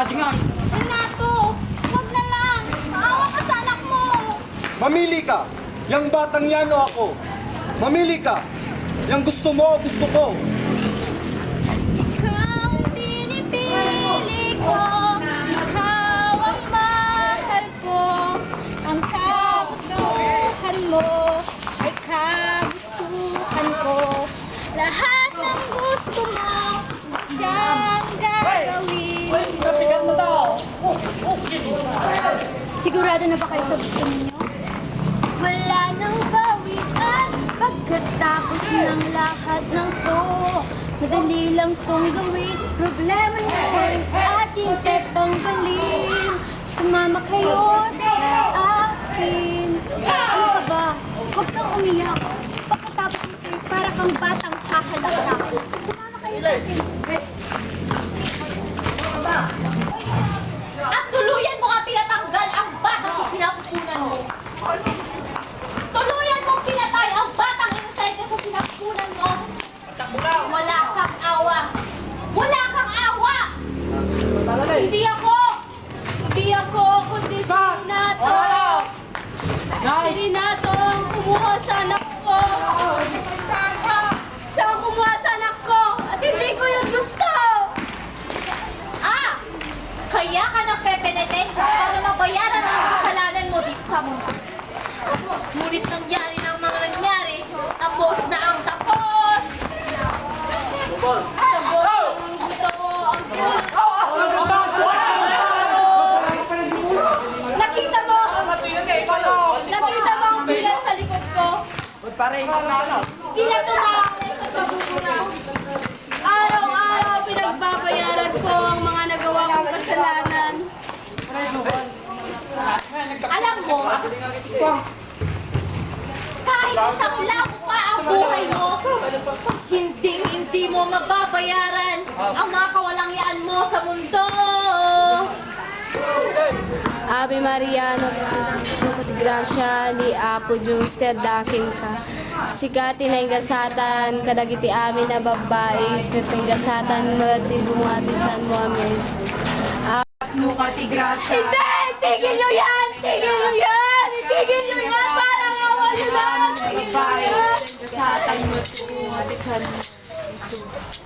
Renato, huwag na lang. Maawa ka sa anak mo. Mamili ka! Yang batang yan o ako? Mamili ka! Yang gusto mo o gusto ko? Kung pinipili ko, ikaw ang mahal ko. Ang kagustuhan mo ay kagustuhan ko. Lahat ng gusto mo, siyang gagawin ko. Sigurado na ba kayo sa gusto ninyo? Wala nang bawian pagkatapos ng lahat ng to. Madali lang tong gawin, problema niyo ay ating tatanggalin. Sumama kayo sa akin. Ano ka ba? Huwag kang umiyak. Pagkatapos nito para kang batang kakalakak. Sumama kayo sa akin. At tuluyan mo nga pinatanggal ang batang sa sinapupunan mo. Tuluyan mong pinatay ang batang inosente sa sinapupunan mo. Wala kang awa. Wala kang awa! Hindi ako, kundi si Renato. Si Renato ang kumuha sa anak ko. Siya ang kumuha sa anak ko at hindi ko yun gusto. Kaya ka nagpepenitensya para mabayaran ang kasalanan mo dito sa mundo. Ngunit nangyari ng mga nangyari, tapos na ang tapos. Tapos ang gusto ko, ang Nakita mo ang bilan sa likod ko. Di na tumakay sa pagugura. Araw-araw pinagbabayaran ko ang mga nagawa kong kasalanan. Alam mo, kahit isang labo pa ang buhay mo, hindi mo mababayaran ang mga kawalangyaan mo sa mundo. Ave Maria, Nagpati Gracia, ni Apo Diyos, daking ka. Sikati na ingasatan, kadagiti amin na babae, katingasatan mo at ibungatin mo amin, Jesus. Nukati Gracia. Hindi! Tigil nyo yan! Tigil nyo yan! Tigil nyo yan! Parang awa nyo lang! Tigil nyo yan! Kasatan mo at ibungatin mo, Jesus.